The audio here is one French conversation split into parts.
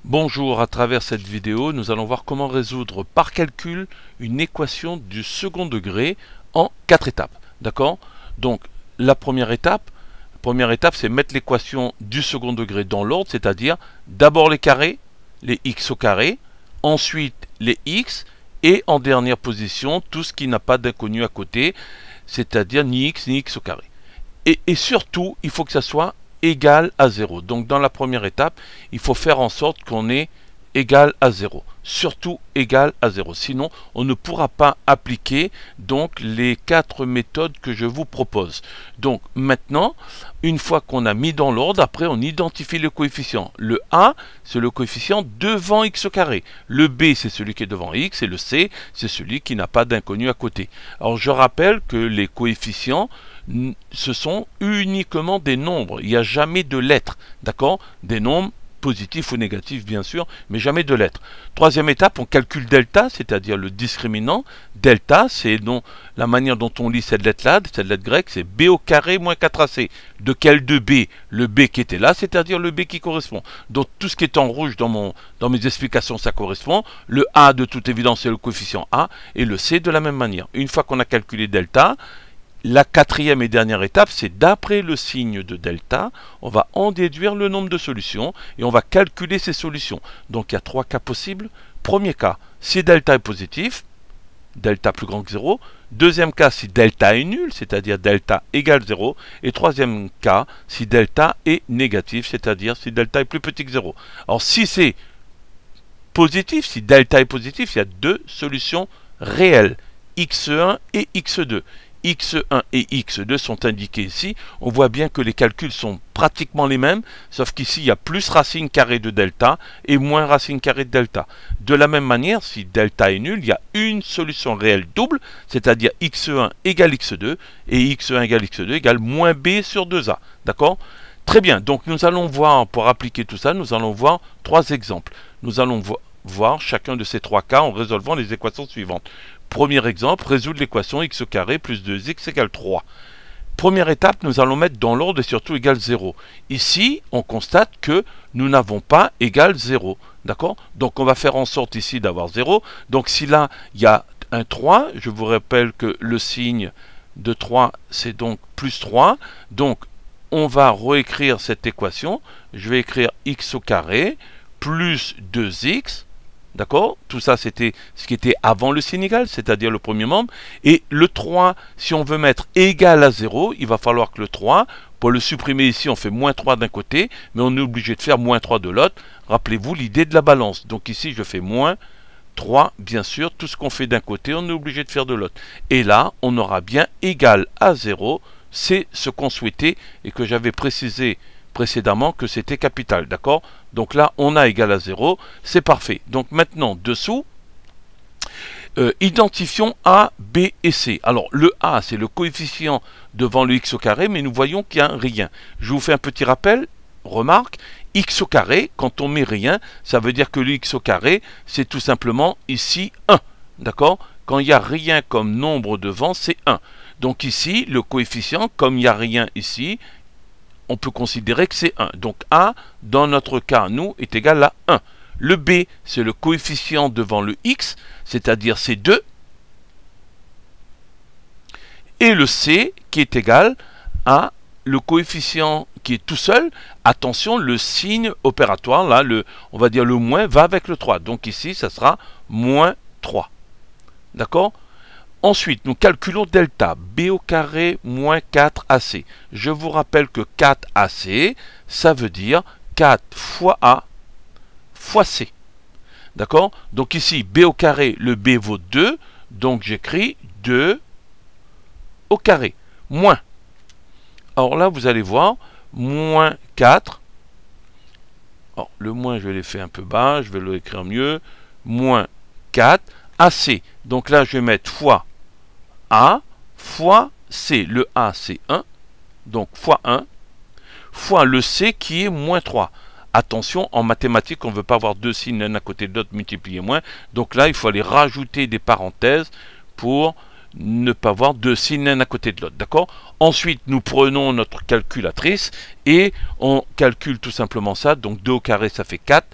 Bonjour, à travers cette vidéo, nous allons voir comment résoudre par calcul une équation du second degré en 4 étapes. D'accord? Donc, la première étape, c'est mettre l'équation du second degré dans l'ordre, c'est-à-dire d'abord les carrés, les x au carré, ensuite les x, et en dernière position, tout ce qui n'a pas d'inconnu à côté, c'est-à-dire ni x au carré. Et surtout, il faut que ça soit égal à 0. Donc dans la première étape, il faut faire en sorte qu'on ait égal à 0. Surtout égal à 0. Sinon, on ne pourra pas appliquer donc les 4 méthodes que je vous propose. Donc maintenant, une fois qu'on a mis dans l'ordre, après on identifie le coefficient. Le A, c'est le coefficient devant x au carré. Le B, c'est celui qui est devant x. Et le C, c'est celui qui n'a pas d'inconnu à côté. Alors je rappelle que les coefficients, ce sont uniquement des nombres. Il n'y a jamais de lettres, d'accord? Des nombres positifs ou négatifs bien sûr, mais jamais de lettres. Troisième étape, on calcule delta, c'est-à-dire le discriminant. Delta, c'est la manière dont on lit cette lettre-là, cette lettre grecque, c'est b au carré moins 4ac. De quel de b? Le b qui était là, c'est-à-dire le b qui correspond. Donc tout ce qui est en rouge dans mes explications, ça correspond. Le a, de toute évidence, c'est le coefficient a, et le c de la même manière. Une fois qu'on a calculé delta, la quatrième et dernière étape, c'est d'après le signe de delta, on va en déduire le nombre de solutions et on va calculer ces solutions. Donc il y a 3 cas possibles. Premier cas, si delta est positif, delta plus grand que 0. Deuxième cas, si delta est nul, c'est-à-dire delta égale 0. Et troisième cas, si delta est négatif, c'est-à-dire si delta est plus petit que 0. Alors si c'est positif, si delta est positif, il y a 2 solutions réelles, x1 et x2. x1 et x2 sont indiqués ici. On voit bien que les calculs sont pratiquement les mêmes, sauf qu'ici il y a plus racine carrée de delta et moins racine carrée de delta. De la même manière, si delta est nul, il y a une solution réelle double, c'est-à-dire x1 égale x2 et x1 égale x2 égale moins b sur 2a. D'accord? Très bien, donc nous allons voir, pour appliquer tout ça, nous allons voir 3 exemples. Nous allons voir chacun de ces 3 cas en résolvant les équations suivantes. Premier exemple, résoudre l'équation x au carré plus 2x égale 3. Première étape, nous allons mettre dans l'ordre et surtout égale 0. Ici, on constate que nous n'avons pas égal 0. D'accord? Donc on va faire en sorte ici d'avoir 0. Donc si là, il y a un 3, je vous rappelle que le signe de 3, c'est donc plus 3. Donc on va réécrire cette équation. Je vais écrire x au carré plus 2x. D'accord? Tout ça, c'était ce qui était avant le signe égal, c'est-à-dire le premier membre. Et le 3, si on veut mettre égal à 0, il va falloir que le 3, pour le supprimer ici, on fait moins 3 d'un côté, mais on est obligé de faire moins 3 de l'autre. Rappelez-vous l'idée de la balance. Donc ici, je fais moins 3, bien sûr. Tout ce qu'on fait d'un côté, on est obligé de faire de l'autre. Et là, on aura bien égal à 0. C'est ce qu'on souhaitait et que j'avais précisé précédemment que c'était capital, d'accord? Donc là, on a égal à 0, c'est parfait. Donc maintenant, dessous, identifions A, B et C. Alors, le A, c'est le coefficient devant le x au carré, mais nous voyons qu'il n'y a rien. Je vous fais un petit rappel, remarque, x au carré, quand on met rien, ça veut dire que le x au carré, c'est tout simplement ici 1, d'accord? Quand il n'y a rien comme nombre devant, c'est 1. Donc ici, le coefficient, comme il n'y a rien ici, on peut considérer que c'est 1. Donc A, dans notre cas, nous, est égal à 1. Le B, c'est le coefficient devant le x, c'est-à-dire c'est 2. Et le C, qui est égal à le coefficient qui est tout seul. Attention, le signe opératoire, là, on va dire le moins, va avec le 3. Donc ici, ça sera moins 3. D'accord? Ensuite, nous calculons delta, b au carré moins 4ac. Je vous rappelle que 4ac, ça veut dire 4 fois a fois c. D'accord? Donc ici, b au carré, le b vaut 2, donc j'écris 2 au carré, moins. Alors là, vous allez voir, moins 4. Alors, le moins, je l'ai fait un peu bas, je vais l'écrire mieux. Moins 4 ac. Donc là, je vais mettre fois A fois C. Le A, c'est 1. Donc, fois 1. Fois le C qui est moins 3. Attention, en mathématiques, on ne veut pas avoir deux signes l'un à côté de l'autre multipliés moins. Donc là, il faut aller rajouter des parenthèses pour ne pas avoir deux signes l'un à côté de l'autre. D'accord? Ensuite, nous prenons notre calculatrice et on calcule tout simplement ça. Donc 2 au carré, ça fait 4.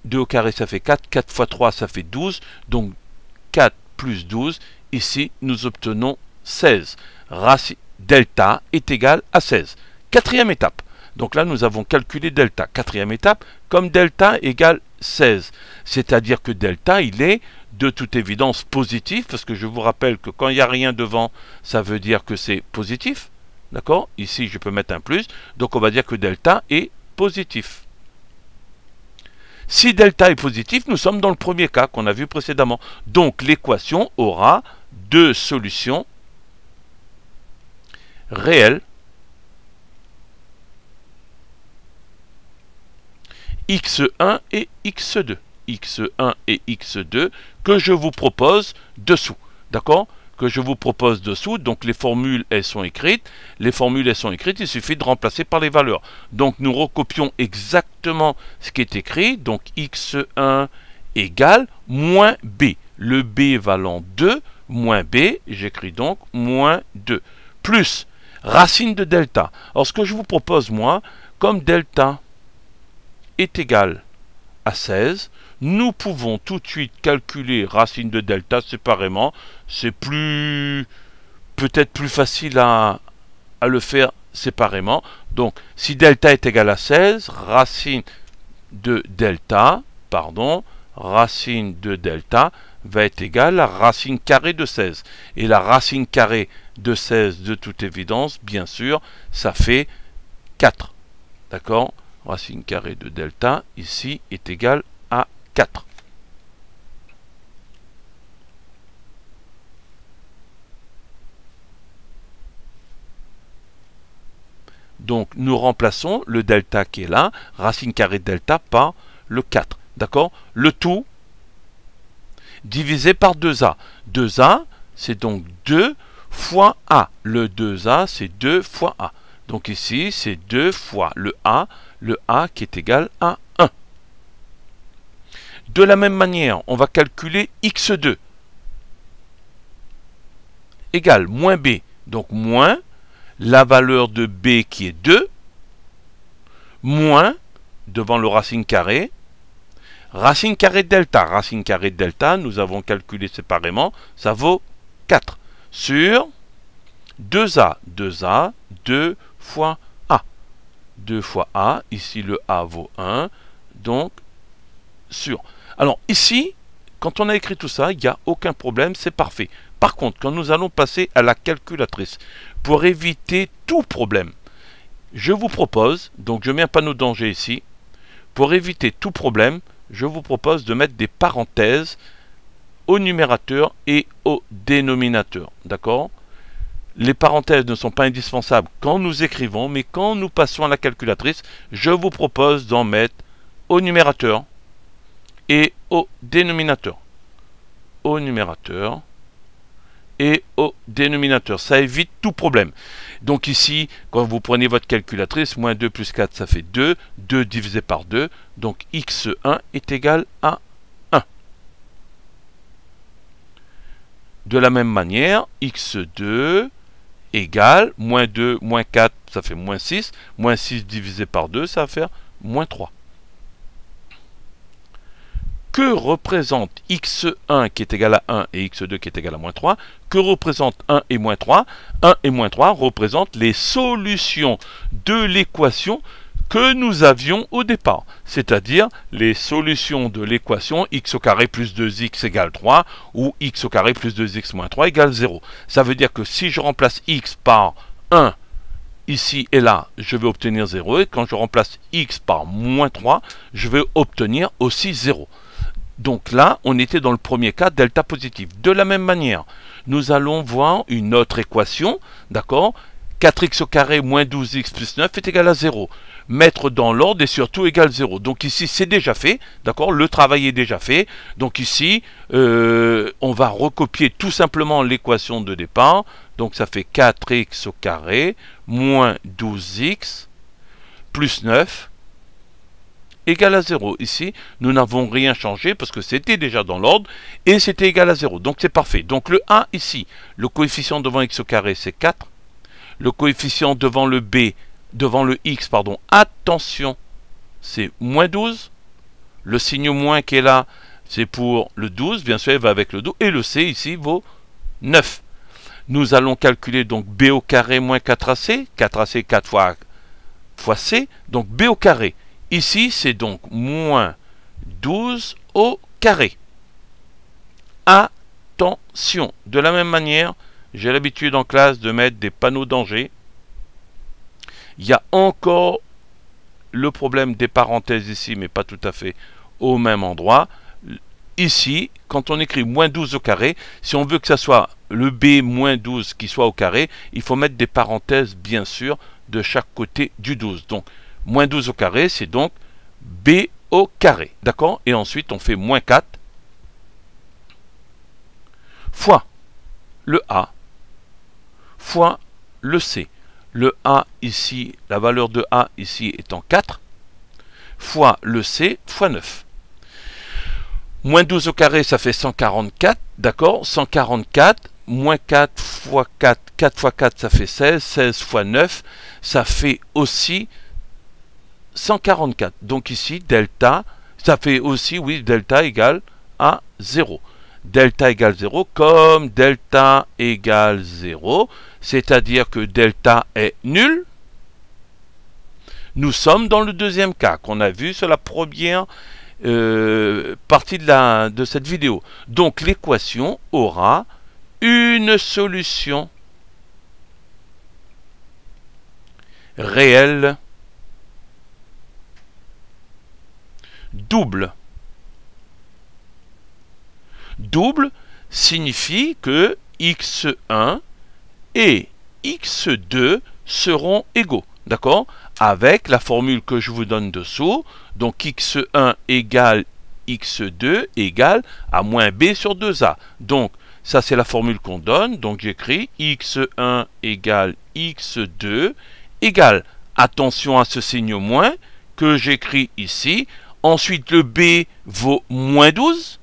2 au carré, ça fait 4. 4 fois 3, ça fait 12. Donc, 4 plus 12. Ici, nous obtenons 16. Racine delta est égal à 16. Quatrième étape. Donc là, nous avons calculé delta. Quatrième étape, comme delta égale 16. C'est-à-dire que delta, il est de toute évidence positif, parce que je vous rappelle que quand il n'y a rien devant, ça veut dire que c'est positif. D'accord? Ici, je peux mettre un plus. Donc, on va dire que delta est positif. Si delta est positif, nous sommes dans le premier cas qu'on a vu précédemment. Donc, l'équation aura deux solutions réelles. x1 et x2. x1 et x2 que je vous propose dessous. D'accord? Que je vous propose dessous. Donc les formules, elles sont écrites. Les formules, elles sont écrites. Il suffit de remplacer par les valeurs. Donc nous recopions exactement ce qui est écrit. Donc x1 égale moins b. Le b valant 2 moins b. J'écris donc moins 2. Plus racine de delta. Alors ce que je vous propose, moi, comme delta est égal à 16, nous pouvons tout de suite calculer racine de delta séparément. C'est peut-être plus facile à le faire séparément. Donc, si delta est égal à 16, racine de delta va être égale à racine carrée de 16. Et la racine carrée de 16, de toute évidence, bien sûr, ça fait 4. D'accord? Racine carrée de delta, ici, est égale à 4. Donc, nous remplaçons le delta qui est là, racine carrée de delta, par le 4. D'accord? Le tout divisé par 2a. 2a, c'est donc 2 fois a. Le 2a, c'est 2 fois a. Donc ici, c'est 2 fois le a qui est égal à 1. De la même manière, on va calculer x2 égale moins b. Donc moins la valeur de b qui est 2, moins, devant le racine carrée de delta. Racine carrée de delta, nous avons calculé séparément, ça vaut 4. Sur 2a, 2 fois a. 2 fois a, ici le a vaut 1, donc sur. Alors ici, quand on a écrit tout ça, il n'y a aucun problème, c'est parfait. Par contre, quand nous allons passer à la calculatrice, pour éviter tout problème, je vous propose, donc je mets un panneau de danger ici, pour éviter tout problème, je vous propose de mettre des parenthèses au numérateur et au dénominateur. D'accord? Les parenthèses ne sont pas indispensables quand nous écrivons, mais quand nous passons à la calculatrice, je vous propose d'en mettre au numérateur et au dénominateur. Au numérateur et au dénominateur. Ça évite tout problème. Donc ici, quand vous prenez votre calculatrice, moins 2 plus 4, ça fait 2. 2 divisé par 2. Donc x1 est égal à 1. De la même manière, x2 égale moins 2, moins 4, ça fait moins 6. Moins 6 divisé par 2, ça va faire moins 3. Que représente x1 qui est égal à 1 et x2 qui est égal à moins 3? Que représente 1 et moins 3? 1 et moins 3 représentent les solutions de l'équation que nous avions au départ. C'est-à-dire les solutions de l'équation x au carré plus 2x égale 3 ou x au carré plus 2x moins 3 égale 0. Ça veut dire que si je remplace x par 1 ici et là, je vais obtenir 0. Et quand je remplace x par moins 3, je vais obtenir aussi 0. Donc là, on était dans le premier cas, delta positif. De la même manière, nous allons voir une autre équation, d'accord? 4x au carré moins 12x plus 9 est égal à 0. Mettre dans l'ordre et surtout égal 0. Donc ici, c'est déjà fait, d'accord? Le travail est déjà fait. Donc ici, on va recopier tout simplement l'équation de départ. Donc ça fait 4x au carré moins 12x plus 9 égal à 0. Ici, nous n'avons rien changé parce que c'était déjà dans l'ordre et c'était égal à 0. Donc c'est parfait. Donc le a ici, le coefficient devant x au carré, c'est 4. Le coefficient devant le x, attention, c'est moins 12. Le signe moins qui est là, c'est pour le 12, bien sûr, il va avec le 12. Et le C ici vaut 9. Nous allons calculer donc B au carré moins 4AC. 4AC, 4 fois C. Donc B au carré. Ici, c'est donc moins 12 au carré. Attention. De la même manière, j'ai l'habitude en classe de mettre des panneaux danger. Il y a encore le problème des parenthèses ici, mais pas tout à fait au même endroit. Ici, quand on écrit moins 12 au carré, si on veut que ça soit le B moins 12 qui soit au carré, il faut mettre des parenthèses, bien sûr, de chaque côté du 12. Donc, moins 12 au carré, c'est donc B au carré. D'accord? Et ensuite, on fait moins 4 fois le A fois le C. Le A ici, la valeur de A ici étant 4, fois le C fois 9. Moins 12 au carré, ça fait 144, d'accord? 144, moins 4 fois 4, 4 fois 4, ça fait 16, 16 fois 9, ça fait aussi 144. Donc ici, delta, ça fait aussi, oui, delta égale à 0. Delta égale 0, comme delta égale 0, c'est-à-dire que delta est nul. Nous sommes dans le deuxième cas qu'on a vu sur la première partie de cette vidéo. Donc l'équation aura une solution réelle double. Double signifie que x1 et x2 seront égaux. D'accord? Avec la formule que je vous donne dessous. Donc x1 égale x2 égale à moins b sur 2a. Donc ça c'est la formule qu'on donne. Donc j'écris x1 égale x2 égale, attention à ce signe moins que j'écris ici. Ensuite le b vaut moins 12.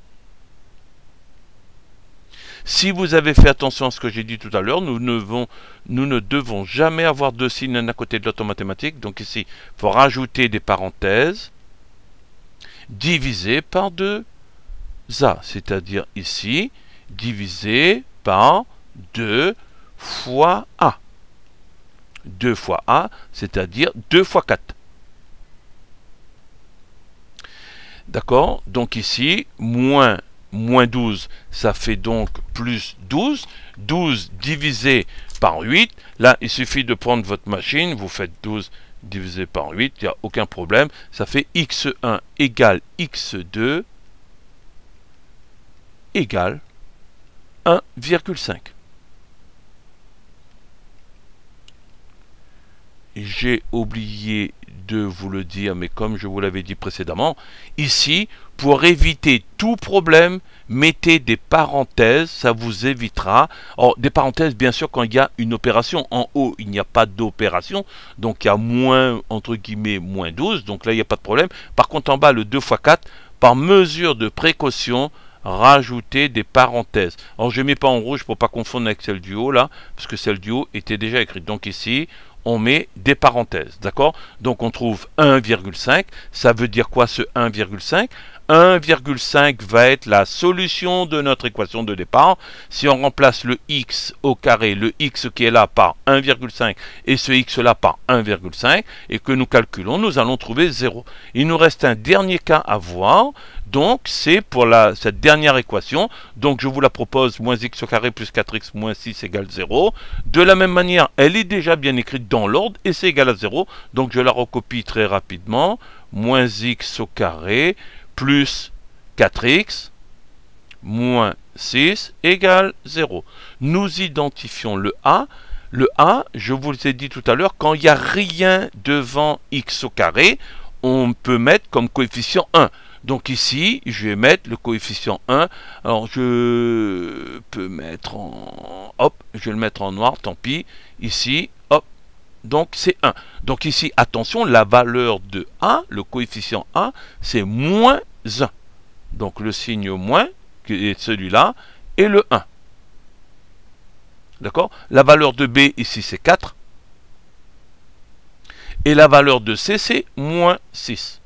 Si vous avez fait attention à ce que j'ai dit tout à l'heure, nous ne devons jamais avoir deux signes l'un à côté de l'autre en mathématiques. Donc ici, il faut rajouter des parenthèses, divisé par 2a, c'est-à-dire ici, divisé par 2 fois a. 2 fois a, c'est-à-dire 2 fois 4. D'accord? Donc ici, moins 12, ça fait donc plus 12. 12 divisé par 8. Là, il suffit de prendre votre machine, vous faites 12 divisé par 8, il n'y a aucun problème. Ça fait x1 égale x2 égale 1,5. J'ai oublié de vous le dire, mais comme je vous l'avais dit précédemment, ici, pour éviter tout problème, mettez des parenthèses, ça vous évitera. Alors, des parenthèses, bien sûr, quand il y a une opération. En haut, il n'y a pas d'opération, donc il y a moins, entre guillemets, moins 12, donc là, il n'y a pas de problème. Par contre, en bas, le 2 fois 4, par mesure de précaution, rajouter des parenthèses. Alors, je ne mets pas en rouge pour pas confondre avec celle du haut, là, parce que celle du haut était déjà écrite. Donc ici, on met des parenthèses, d'accord? Donc on trouve 1,5, ça veut dire quoi ce 1,5? 1,5 va être la solution de notre équation de départ. Si on remplace le x au carré, le x qui est là par 1,5 et ce x là par 1,5 et que nous calculons, nous allons trouver 0. Il nous reste un dernier cas à voir. Donc c'est pour cette dernière équation. Donc je vous la propose, moins x au carré plus 4x moins 6 égale 0. De la même manière, elle est déjà bien écrite dans l'ordre et c'est égal à 0. Donc je la recopie très rapidement. Moins x au carré plus 4x moins 6 égale 0. Nous identifions le A. Le A, je vous ai dit tout à l'heure, quand il n'y a rien devant x au carré, on peut mettre comme coefficient 1. Donc ici, je vais mettre le coefficient 1. Alors je peux mettre en... Hop, je vais le mettre en noir, tant pis. Ici, hop, donc c'est 1. Donc ici, attention, la valeur de A, le coefficient A, c'est moins 1. Donc le signe moins, qui est celui-là, et le 1. D'accord? La valeur de B, ici, c'est 4. Et la valeur de C, c'est moins 6.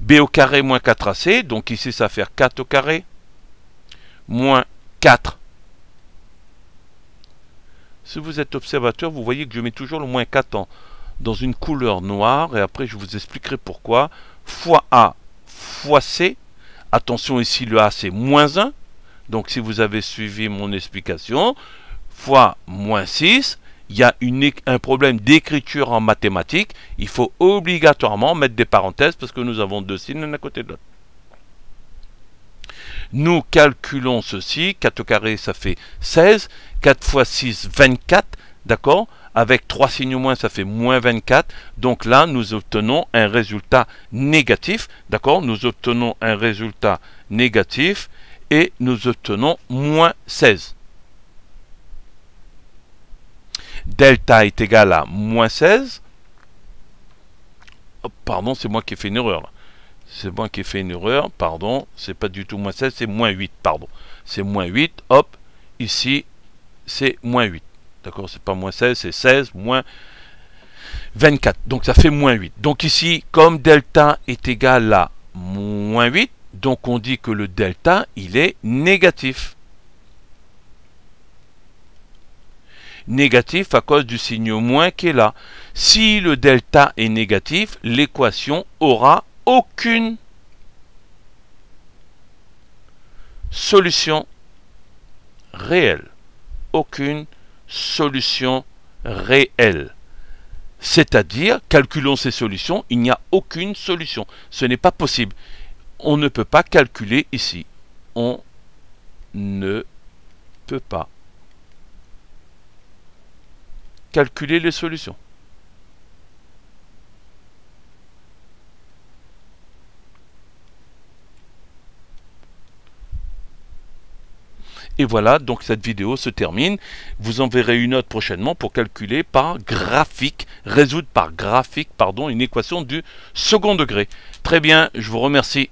b au carré moins 4ac, donc ici ça va faire 4 au carré, moins 4. Si vous êtes observateur, vous voyez que je mets toujours le moins 4 dans une couleur noire, et après je vous expliquerai pourquoi, fois a fois c. Attention, ici le a c'est moins 1, donc si vous avez suivi mon explication, fois moins 6, il y a un problème d'écriture en mathématiques, il faut obligatoirement mettre des parenthèses parce que nous avons deux signes l'un à côté de l'autre. Nous calculons ceci, 4 au carré ça fait 16, 4 fois 6, 24, d'accord? Avec 3 signes moins, ça fait moins 24. Donc là, nous obtenons un résultat négatif, d'accord? Nous obtenons un résultat négatif et nous obtenons moins 16. Delta est égal à moins 16. Oh, pardon, c'est moi qui ai fait une erreur. C'est moi qui ai fait une erreur, pardon. C'est pas du tout moins 16, c'est moins 8, pardon. C'est moins 8, hop. Ici, c'est moins 8. D'accord, c'est pas moins 16, c'est 16 moins 24. Donc ça fait moins 8. Donc ici, comme delta est égal à moins 8, donc on dit que le delta, il est négatif. Négatif à cause du signe moins qui est là. Si le delta est négatif, l'équation aura aucune solution réelle. Aucune solution réelle. C'est-à-dire, calculons ces solutions, il n'y a aucune solution. Ce n'est pas possible. On ne peut pas calculer ici. On ne peut pas calculer les solutions. Et voilà, donc cette vidéo se termine. Vous en verrez une autre prochainement pour calculer par graphique, résoudre par graphique, pardon, une équation du second degré. Très bien, je vous remercie.